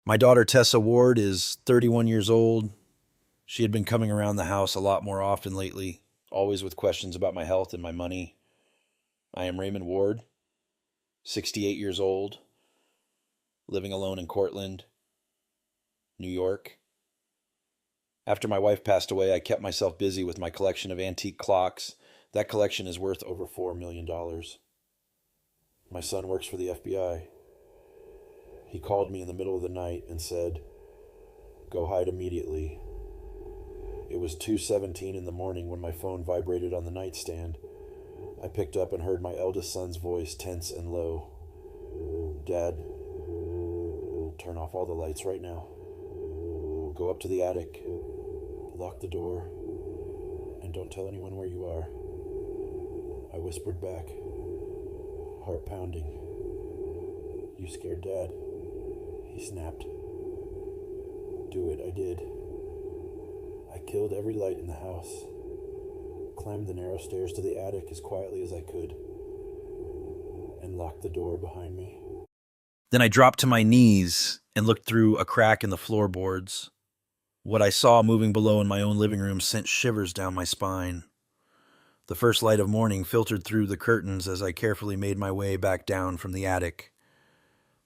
My daughter Tessa Ward is 31 years old. She had been coming around the house a lot more often lately, always with questions about my health and my money. I am Raymond Ward, 68 years old, living alone in Cortland, New York. After my wife passed away, I kept myself busy with my collection of antique clocks. That collection is worth over $4 million. My son works for the FBI. He called me in the middle of the night and said, "Go hide immediately." It was 2:17 in the morning when my phone vibrated on the nightstand. I picked up and heard my eldest son's voice, tense and low. "Dad, turn off all the lights right now. Go up to the attic, lock the door, and don't tell anyone where you are." I whispered back, heart pounding, "You scared Dad?" He snapped. "Do it." I did. I killed every light in the house, climbed the narrow stairs to the attic as quietly as I could, and locked the door behind me. Then I dropped to my knees and looked through a crack in the floorboards. What I saw moving below in my own living room sent shivers down my spine. The first light of morning filtered through the curtains as I carefully made my way back down from the attic.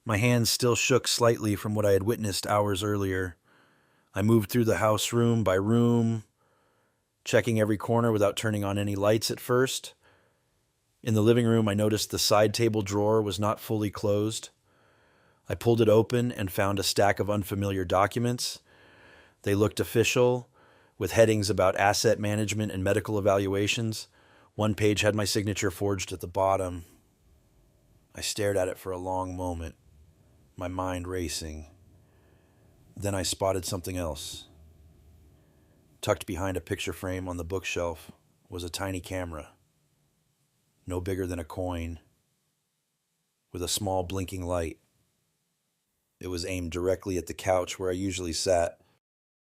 My hands still shook slightly from what I had witnessed hours earlier. I moved through the house room by room, checking every corner without turning on any lights at first. In the living room, I noticed the side table drawer was not fully closed. I pulled it open and found a stack of unfamiliar documents. They looked official, with headings about asset management and medical evaluations. One page had my signature forged at the bottom. I stared at it for a long moment, my mind racing. Then I spotted something else. Tucked behind a picture frame on the bookshelf was a tiny camera, no bigger than a coin, with a small blinking light. It was aimed directly at the couch where I usually sat.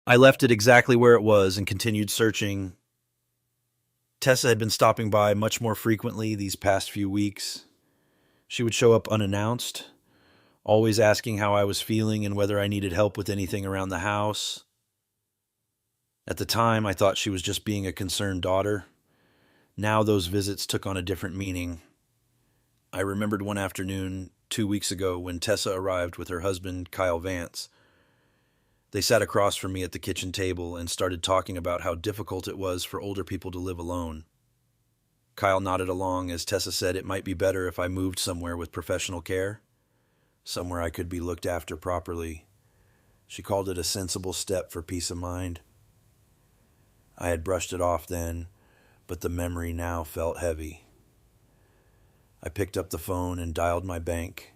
I left it exactly where it was and continued searching. Tessa had been stopping by much more frequently these past few weeks. She would show up unannounced, always asking how I was feeling and whether I needed help with anything around the house. At the time, I thought she was just being a concerned daughter. Now those visits took on a different meaning. I remembered one afternoon 2 weeks ago when Tessa arrived with her husband, Kyle Vance. They sat across from me at the kitchen table and started talking about how difficult it was for older people to live alone. Kyle nodded along as Tessa said it might be better if I moved somewhere with professional care, somewhere I could be looked after properly. She called it a sensible step for peace of mind. I had brushed it off then, but the memory now felt heavy. I picked up the phone and dialed my bank.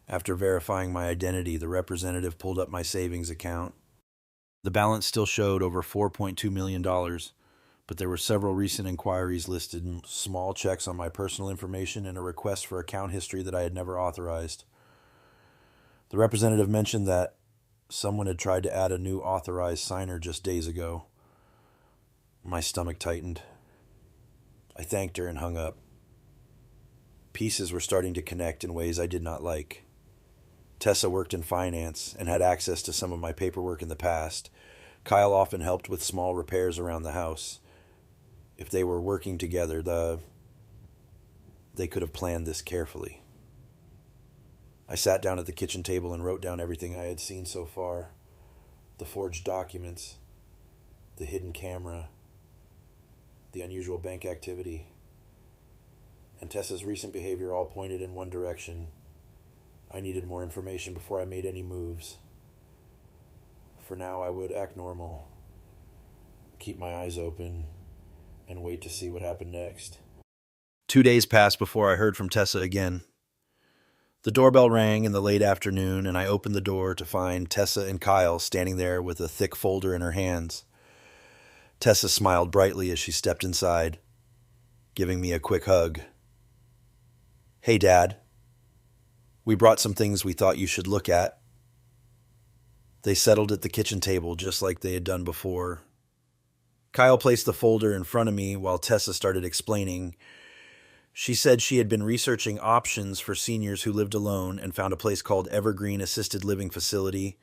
After verifying my identity, the representative pulled up my savings account. The balance still showed over $4.2 million, but there were several recent inquiries listed, small checks on my personal information, and a request for account history that I had never authorized. The representative mentioned that someone had tried to add a new authorized signer just days ago. My stomach tightened. I thanked her and hung up. Pieces were starting to connect in ways I did not like. Tessa worked in finance and had access to some of my paperwork in the past. Kyle often helped with small repairs around the house. If they were working together, they could have planned this carefully. I sat down at the kitchen table and wrote down everything I had seen so far. The forged documents, the hidden camera, the unusual bank activity, and Tessa's recent behavior all pointed in one direction. I needed more information before I made any moves. For now, I would act normal, keep my eyes open, and wait to see what happened next. 2 days passed before I heard from Tessa again. The doorbell rang in the late afternoon, and I opened the door to find Tessa and Kyle standing there with a thick folder in her hands. Tessa smiled brightly as she stepped inside, giving me a quick hug. "Hey, Dad. We brought some things we thought you should look at." They settled at the kitchen table just like they had done before. Kyle placed the folder in front of me while Tessa started explaining. She said she had been researching options for seniors who lived alone and found a place called Evergreen Assisted Living Facility.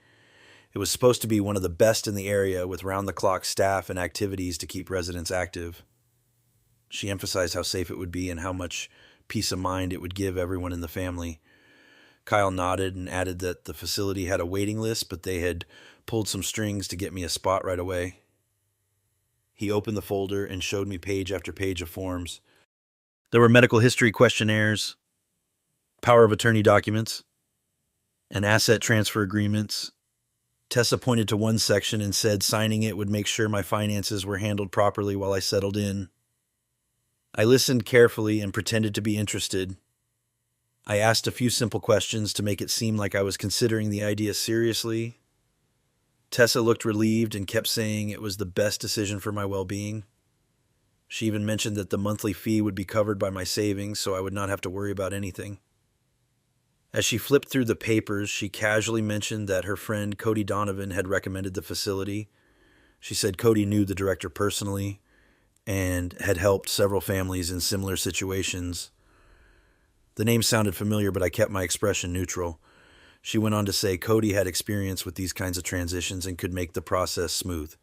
It was supposed to be one of the best in the area with round-the-clock staff and activities to keep residents active. She emphasized how safe it would be and how much peace of mind it would give everyone in the family. Kyle nodded and added that the facility had a waiting list, but they had pulled some strings to get me a spot right away. He opened the folder and showed me page after page of forms. There were medical history questionnaires, power of attorney documents, and asset transfer agreements. Tessa pointed to one section and said signing it would make sure my finances were handled properly while I settled in. I listened carefully and pretended to be interested. I asked a few simple questions to make it seem like I was considering the idea seriously. Tessa looked relieved and kept saying it was the best decision for my well-being. She even mentioned that the monthly fee would be covered by my savings, so I would not have to worry about anything. As she flipped through the papers, she casually mentioned that her friend Cody Donovan had recommended the facility. She said Cody knew the director personally and had helped several families in similar situations. The name sounded familiar, but I kept my expression neutral. She went on to say Cody had experience with these kinds of transitions and could make the process smooth.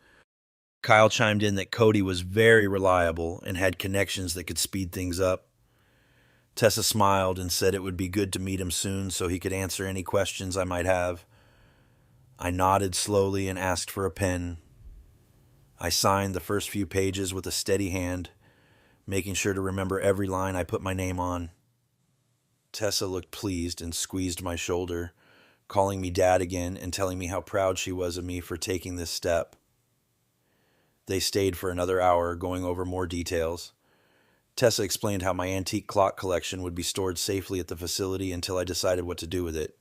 Kyle chimed in that Cody was very reliable and had connections that could speed things up. Tessa smiled and said it would be good to meet him soon so he could answer any questions I might have. I nodded slowly and asked for a pen. I signed the first few pages with a steady hand, making sure to remember every line I put my name on. Tessa looked pleased and squeezed my shoulder, calling me Dad again and telling me how proud she was of me for taking this step. They stayed for another hour, going over more details. Tessa explained how my antique clock collection would be stored safely at the facility until I decided what to do with it.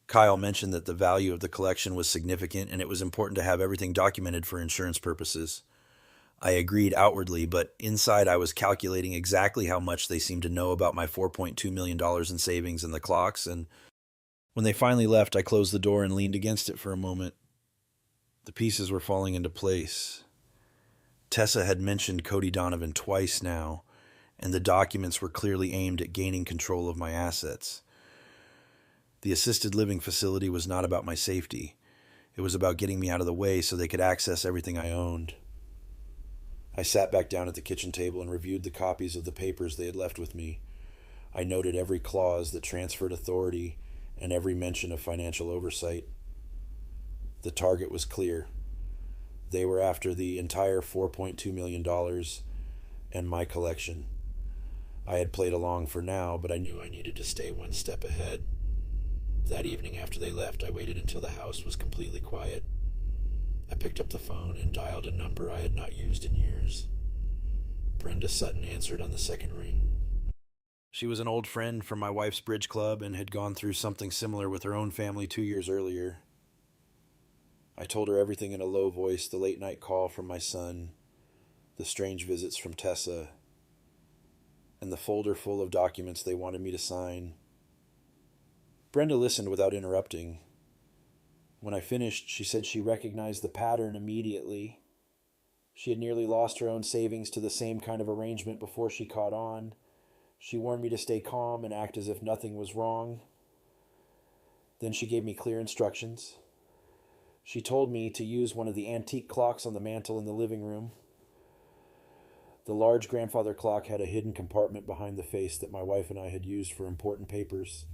Kyle mentioned that the value of the collection was significant and it was important to have everything documented for insurance purposes. I agreed outwardly, but inside I was calculating exactly how much they seemed to know about my $4.2 million in savings in the clocks, and when they finally left, I closed the door and leaned against it for a moment. The pieces were falling into place. Tessa had mentioned Cody Donovan twice now, and the documents were clearly aimed at gaining control of my assets. The assisted living facility was not about my safety. It was about getting me out of the way so they could access everything I owned. I sat back down at the kitchen table and reviewed the copies of the papers they had left with me. I noted every clause that transferred authority and every mention of financial oversight. The target was clear. They were after the entire $4.2 million and my collection. I had played along for now, but I knew I needed to stay one step ahead. That evening after they left, I waited until the house was completely quiet. I picked up the phone and dialed a number I had not used in years. Brenda Sutton answered on the second ring. She was an old friend from my wife's bridge club and had gone through something similar with her own family 2 years earlier. I told her everything in a low voice, the late-night call from my son, the strange visits from Tessa, and the folder full of documents they wanted me to sign. Brenda listened without interrupting. When I finished, she said she recognized the pattern immediately. She had nearly lost her own savings to the same kind of arrangement before she caught on. She warned me to stay calm and act as if nothing was wrong. Then she gave me clear instructions. She told me to use one of the antique clocks on the mantel in the living room. The large grandfather clock had a hidden compartment behind the face that my wife and I had used for important papers.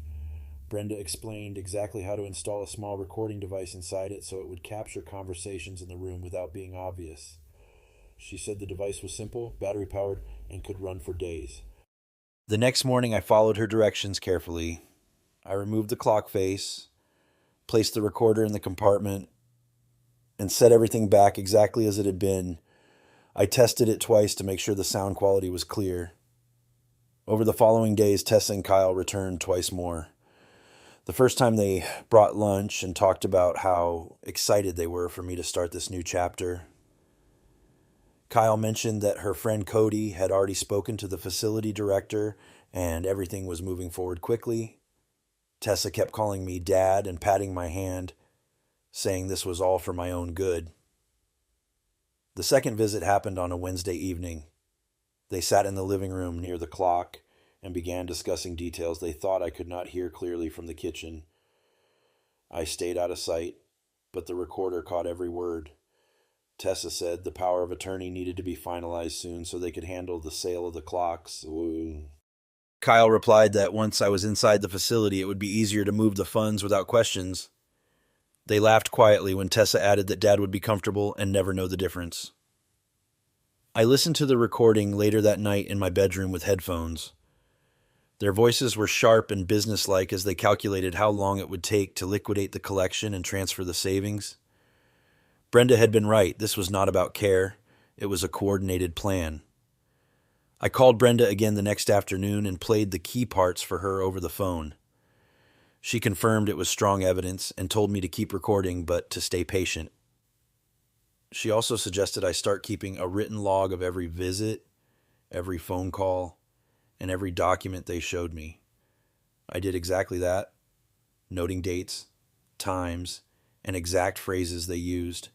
Brenda explained exactly how to install a small recording device inside it so it would capture conversations in the room without being obvious. She said the device was simple, battery-powered, and could run for days. The next morning, I followed her directions carefully. I removed the clock face, placed the recorder in the compartment, and set everything back exactly as it had been. I tested it twice to make sure the sound quality was clear. Over the following days, Tessa and Kyle returned twice more. The first time they brought lunch and talked about how excited they were for me to start this new chapter. Kyle mentioned that her friend Cody had already spoken to the facility director and everything was moving forward quickly. Tessa kept calling me Dad and patting my hand, saying this was all for my own good. The second visit happened on a Wednesday evening. They sat in the living room near the clock and began discussing details they thought I could not hear clearly from the kitchen. I stayed out of sight, but the recorder caught every word. Tessa said the power of attorney needed to be finalized soon so they could handle the sale of the clocks. Ooh. Kyle replied that once I was inside the facility, it would be easier to move the funds without questions. They laughed quietly when Tessa added that Dad would be comfortable and never know the difference. I listened to the recording later that night in my bedroom with headphones. Their voices were sharp and businesslike as they calculated how long it would take to liquidate the collection and transfer the savings. Brenda had been right. This was not about care. It was a coordinated plan. I called Brenda again the next afternoon and played the key parts for her over the phone. She confirmed it was strong evidence and told me to keep recording, but to stay patient. She also suggested I start keeping a written log of every visit, every phone call, and every document they showed me. I did exactly that, noting dates, times, and exact phrases they used.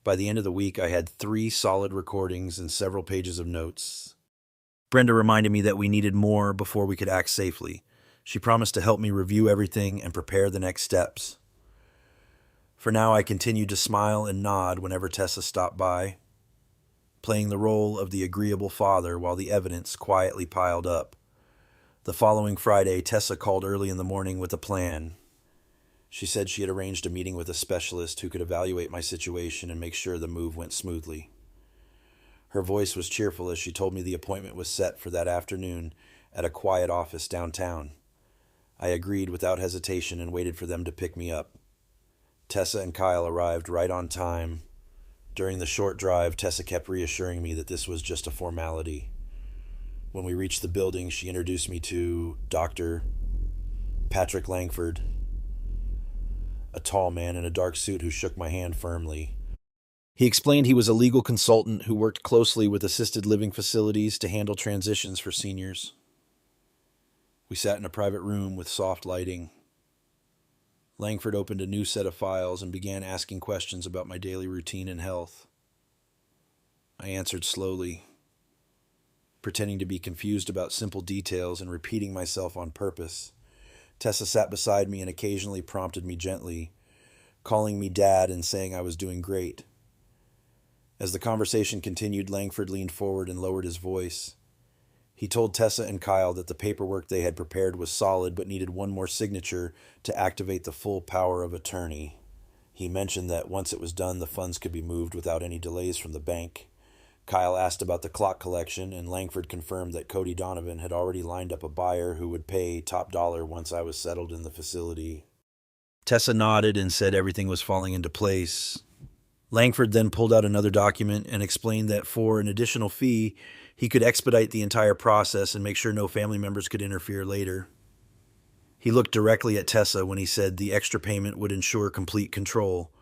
By the end of the week, I had 3 solid recordings and several pages of notes. Brenda reminded me that we needed more before we could act safely. She promised to help me review everything and prepare the next steps. For now, I continued to smile and nod whenever Tessa stopped by, playing the role of the agreeable father while the evidence quietly piled up. The following Friday, Tessa called early in the morning with a plan. She said she had arranged a meeting with a specialist who could evaluate my situation and make sure the move went smoothly. Her voice was cheerful as she told me the appointment was set for that afternoon at a quiet office downtown. I agreed without hesitation and waited for them to pick me up. Tessa and Kyle arrived right on time. During the short drive, Tessa kept reassuring me that this was just a formality. When we reached the building, she introduced me to Dr. Patrick Langford, a tall man in a dark suit who shook my hand firmly. He explained he was a legal consultant who worked closely with assisted living facilities to handle transitions for seniors. We sat in a private room with soft lighting. Langford opened a new set of files and began asking questions about my daily routine and health. I answered slowly, pretending to be confused about simple details and repeating myself on purpose. Tessa sat beside me and occasionally prompted me gently, calling me Dad and saying I was doing great. As the conversation continued, Langford leaned forward and lowered his voice. He told Tessa and Kyle that the paperwork they had prepared was solid but needed one more signature to activate the full power of attorney. He mentioned that once it was done, the funds could be moved without any delays from the bank. Kyle asked about the clock collection, and Langford confirmed that Cody Donovan had already lined up a buyer who would pay top dollar once I was settled in the facility. Tessa nodded and said everything was falling into place. Langford then pulled out another document and explained that for an additional fee, he could expedite the entire process and make sure no family members could interfere later. He looked directly at Tessa when he said the extra payment would ensure complete control.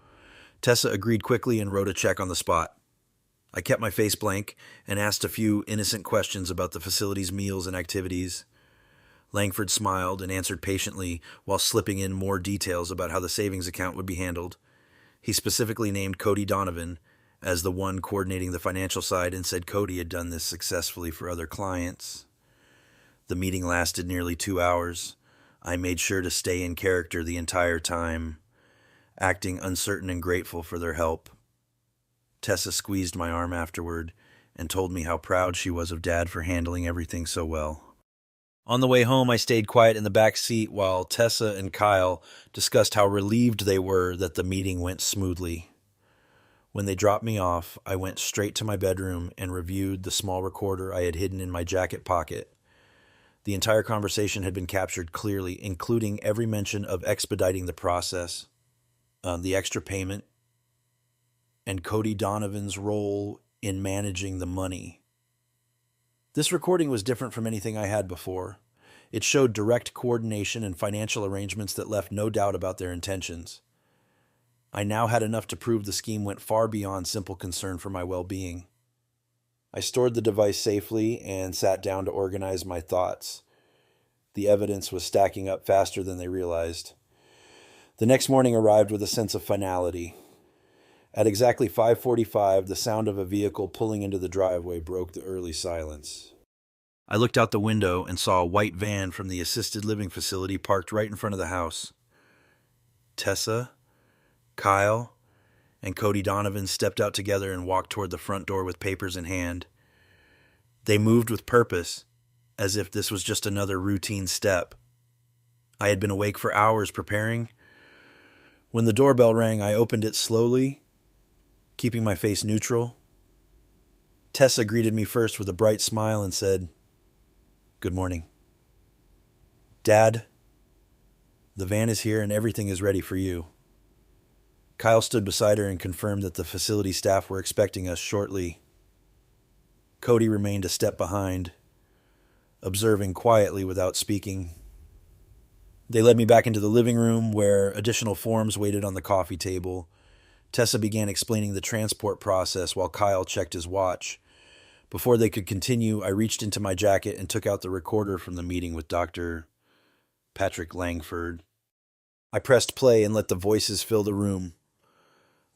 Tessa agreed quickly and wrote a check on the spot. I kept my face blank and asked a few innocent questions about the facility's meals and activities. Langford smiled and answered patiently while slipping in more details about how the savings account would be handled. He specifically named Cody Donovan as the one coordinating the financial side and said Cody had done this successfully for other clients. The meeting lasted nearly 2 hours. I made sure to stay in character the entire time, acting uncertain and grateful for their help. Tessa squeezed my arm afterward and told me how proud she was of Dad for handling everything so well. On the way home, I stayed quiet in the back seat while Tessa and Kyle discussed how relieved they were that the meeting went smoothly. When they dropped me off, I went straight to my bedroom and reviewed the small recorder I had hidden in my jacket pocket. The entire conversation had been captured clearly, including every mention of expediting the process, the extra payment, and Cody Donovan's role in managing the money. This recording was different from anything I had before. It showed direct coordination and financial arrangements that left no doubt about their intentions. I now had enough to prove the scheme went far beyond simple concern for my well-being. I stored the device safely and sat down to organize my thoughts. The evidence was stacking up faster than they realized. The next morning arrived with a sense of finality. At exactly 5:45, the sound of a vehicle pulling into the driveway broke the early silence. I looked out the window and saw a white van from the assisted living facility parked right in front of the house. Tessa, Kyle, and Cody Donovan stepped out together and walked toward the front door with papers in hand. They moved with purpose, as if this was just another routine step. I had been awake for hours preparing. When the doorbell rang, I opened it slowly, keeping my face neutral. Tessa greeted me first with a bright smile and said, "Good morning." "Dad, the van is here and everything is ready for you." Kyle stood beside her and confirmed that the facility staff were expecting us shortly. Cody remained a step behind, observing quietly without speaking. They led me back into the living room where additional forms waited on the coffee table. Tessa began explaining the transport process while Kyle checked his watch. Before they could continue, I reached into my jacket and took out the recorder from the meeting with Dr. Patrick Langford. I pressed play and let the voices fill the room.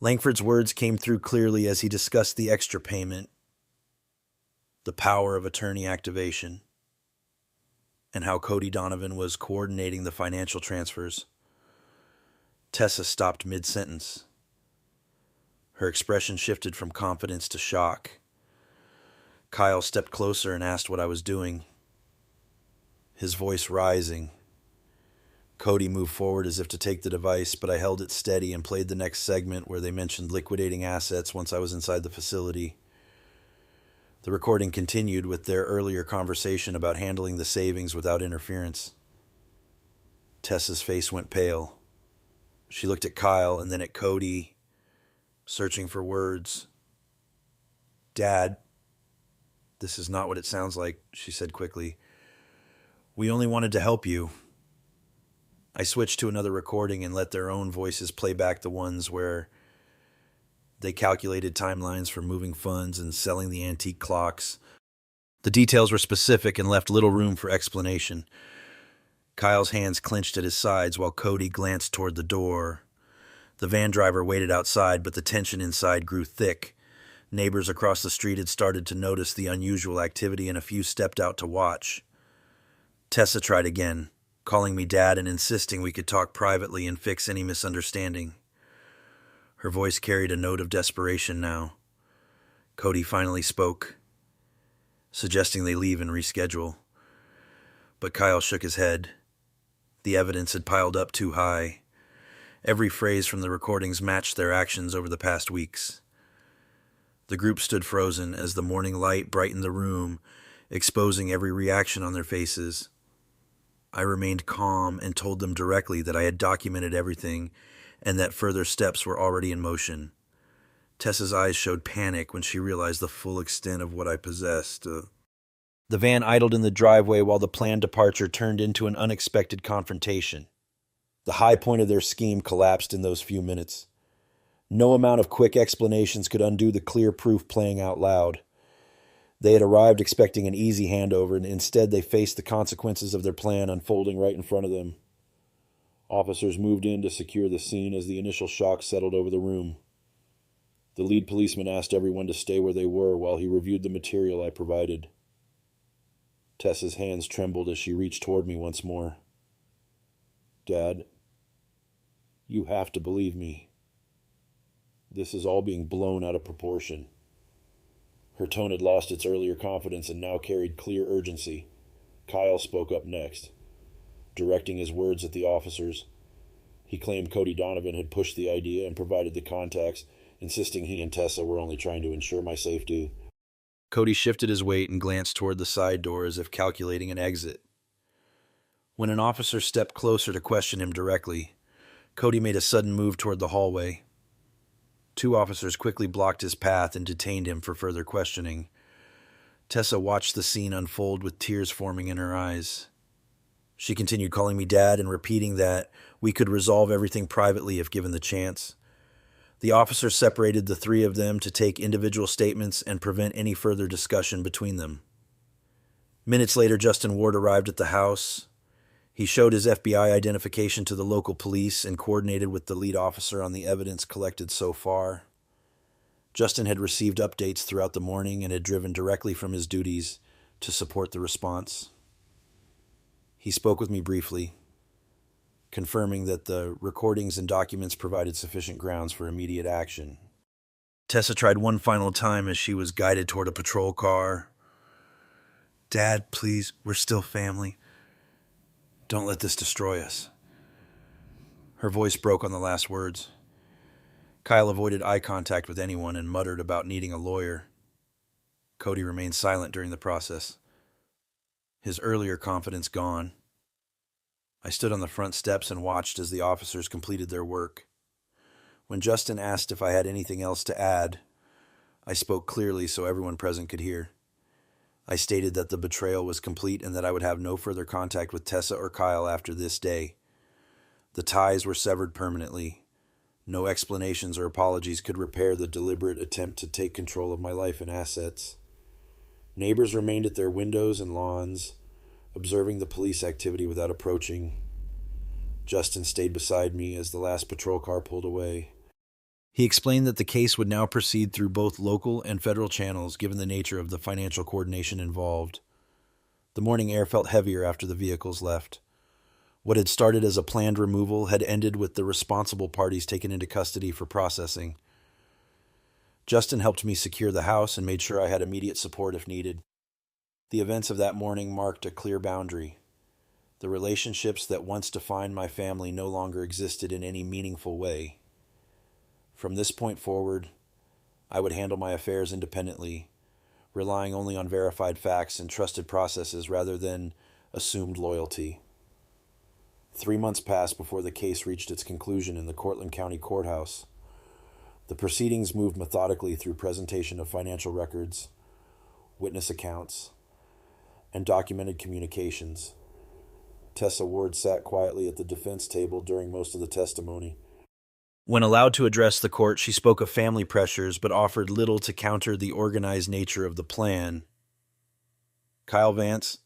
Langford's words came through clearly as he discussed the extra payment, the power of attorney activation, and how Cody Donovan was coordinating the financial transfers. Tessa stopped mid-sentence. Her expression shifted from confidence to shock. Kyle stepped closer and asked what I was doing, his voice rising. Cody moved forward as if to take the device, but I held it steady and played the next segment where they mentioned liquidating assets once I was inside the facility. The recording continued with their earlier conversation about handling the savings without interference. Tessa's face went pale. She looked at Kyle and then at Cody, searching for words. "Dad, this is not what it sounds like," she said quickly. "We only wanted to help you." I switched to another recording and let their own voices play back the ones where they calculated timelines for moving funds and selling the antique clocks. The details were specific and left little room for explanation. Kyle's hands clenched at his sides while Cody glanced toward the door. The van driver waited outside, but the tension inside grew thick. Neighbors across the street had started to notice the unusual activity and a few stepped out to watch. Tessa tried again, calling me Dad and insisting we could talk privately and fix any misunderstanding. Her voice carried a note of desperation now. Cody finally spoke, suggesting they leave and reschedule. But Kyle shook his head. The evidence had piled up too high. Every phrase from the recordings matched their actions over the past weeks. The group stood frozen as the morning light brightened the room, exposing every reaction on their faces. I remained calm and told them directly that I had documented everything and that further steps were already in motion. Tessa's eyes showed panic when she realized the full extent of what I possessed. The van idled in the driveway while the planned departure turned into an unexpected confrontation. The high point of their scheme collapsed in those few minutes. No amount of quick explanations could undo the clear proof playing out loud. They had arrived expecting an easy handover, and instead they faced the consequences of their plan unfolding right in front of them. Officers moved in to secure the scene as the initial shock settled over the room. The lead policeman asked everyone to stay where they were while he reviewed the material I provided. Tessa's hands trembled as she reached toward me once more. "Dad, you have to believe me. This is all being blown out of proportion." Her tone had lost its earlier confidence and now carried clear urgency. Kyle spoke up next, directing his words at the officers. He claimed Cody Donovan had pushed the idea and provided the contacts, insisting he and Tessa were only trying to ensure my safety. Cody shifted his weight and glanced toward the side door as if calculating an exit. When an officer stepped closer to question him directly, Cody made a sudden move toward the hallway. Two officers quickly blocked his path and detained him for further questioning. Tessa watched the scene unfold with tears forming in her eyes. She continued calling me Dad and repeating that we could resolve everything privately if given the chance. The officers separated the three of them to take individual statements and prevent any further discussion between them. Minutes later, Justin Ward arrived at the house. He showed his FBI identification to the local police and coordinated with the lead officer on the evidence collected so far. Justin had received updates throughout the morning and had driven directly from his duties to support the response. He spoke with me briefly, confirming that the recordings and documents provided sufficient grounds for immediate action. Tessa tried one final time as she was guided toward a patrol car. "Dad, please, we're still family. Don't let this destroy us." Her voice broke on the last words. Kyle avoided eye contact with anyone and muttered about needing a lawyer. Cody remained silent during the process, his earlier confidence gone. I stood on the front steps and watched as the officers completed their work. When Justin asked if I had anything else to add, I spoke clearly so everyone present could hear. I stated that the betrayal was complete and that I would have no further contact with Tessa or Kyle after this day. The ties were severed permanently. No explanations or apologies could repair the deliberate attempt to take control of my life and assets. Neighbors remained at their windows and lawns, observing the police activity without approaching. Justin stayed beside me as the last patrol car pulled away. He explained that the case would now proceed through both local and federal channels given the nature of the financial coordination involved. The morning air felt heavier after the vehicles left. What had started as a planned removal had ended with the responsible parties taken into custody for processing. Justin helped me secure the house and made sure I had immediate support if needed. The events of that morning marked a clear boundary. The relationships that once defined my family no longer existed in any meaningful way. From this point forward, I would handle my affairs independently, relying only on verified facts and trusted processes rather than assumed loyalty. 3 months passed before the case reached its conclusion in the Cortland County Courthouse. The proceedings moved methodically through presentation of financial records, witness accounts, and documented communications. Tessa Ward sat quietly at the defense table during most of the testimony. When allowed to address the court, she spoke of family pressures but offered little to counter the organized nature of the plan. Kyle Vance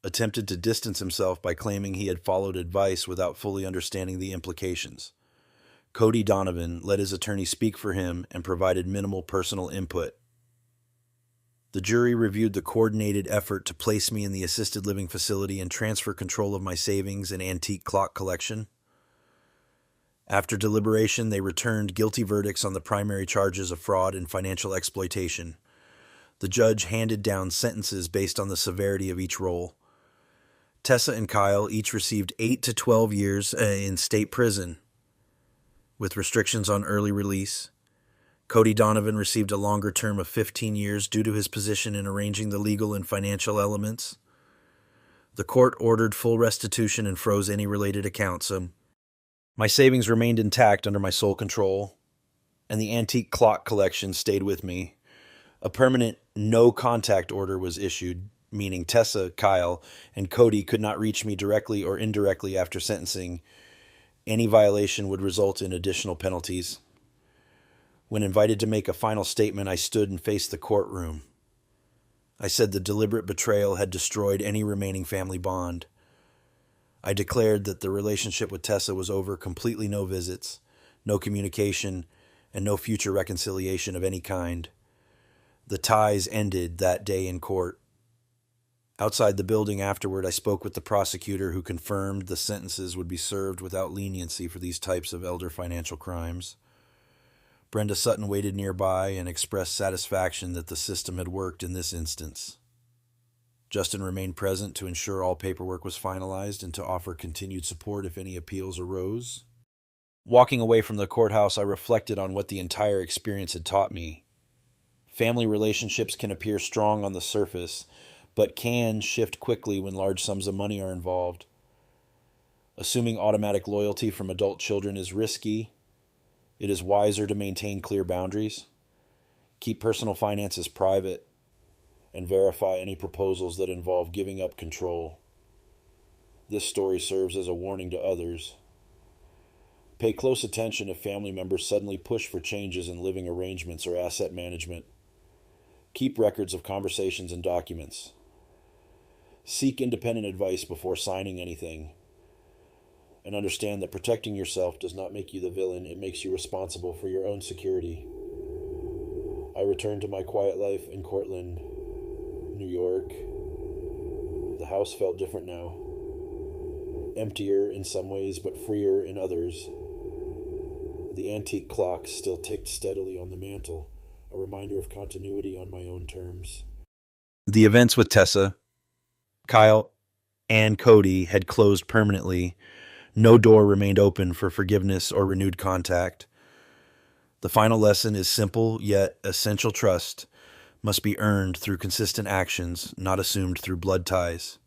attempted to distance himself by claiming he had followed advice without fully understanding the implications. Cody Donovan let his attorney speak for him and provided minimal personal input. The jury reviewed the coordinated effort to place me in the assisted living facility and transfer control of my savings and antique clock collection. After deliberation, they returned guilty verdicts on the primary charges of fraud and financial exploitation. The judge handed down sentences based on the severity of each role. Tessa and Kyle each received 8 to 12 years in state prison, with restrictions on early release. Cody Donovan received a longer term of 15 years due to his position in arranging the legal and financial elements. The court ordered full restitution and froze any related accounts. My savings remained intact under my sole control, and the antique clock collection stayed with me. A permanent no-contact order was issued, meaning Tessa, Kyle, and Cody could not reach me directly or indirectly after sentencing. Any violation would result in additional penalties. When invited to make a final statement, I stood and faced the courtroom. I said the deliberate betrayal had destroyed any remaining family bond. I declared that the relationship with Tessa was over, completely no visits, no communication, and no future reconciliation of any kind. The ties ended that day in court. Outside the building afterward, I spoke with the prosecutor who confirmed the sentences would be served without leniency for these types of elder financial crimes. Brenda Sutton waited nearby and expressed satisfaction that the system had worked in this instance. Justin remained present to ensure all paperwork was finalized and to offer continued support if any appeals arose. Walking away from the courthouse, I reflected on what the entire experience had taught me. Family relationships can appear strong on the surface, but can shift quickly when large sums of money are involved. Assuming automatic loyalty from adult children is risky, it is wiser to maintain clear boundaries, keep personal finances private, and verify any proposals that involve giving up control. This story serves as a warning to others. Pay close attention if family members suddenly push for changes in living arrangements or asset management. Keep records of conversations and documents. Seek independent advice before signing anything. And understand that protecting yourself does not make you the villain, it makes you responsible for your own security. I returned to my quiet life in Cortland, New York. The house felt different now. Emptier in some ways, but freer in others. The antique clock still ticked steadily on the mantel, a reminder of continuity on my own terms. The events with Tessa, Kyle, and Cody had closed permanently. No door remained open for forgiveness or renewed contact. The final lesson is simple yet essential: trust must be earned through consistent actions, not assumed through blood ties.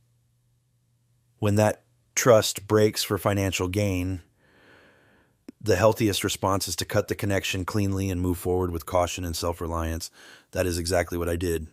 When that trust breaks for financial gain, the healthiest response is to cut the connection cleanly and move forward with caution and self-reliance. That is exactly what I did.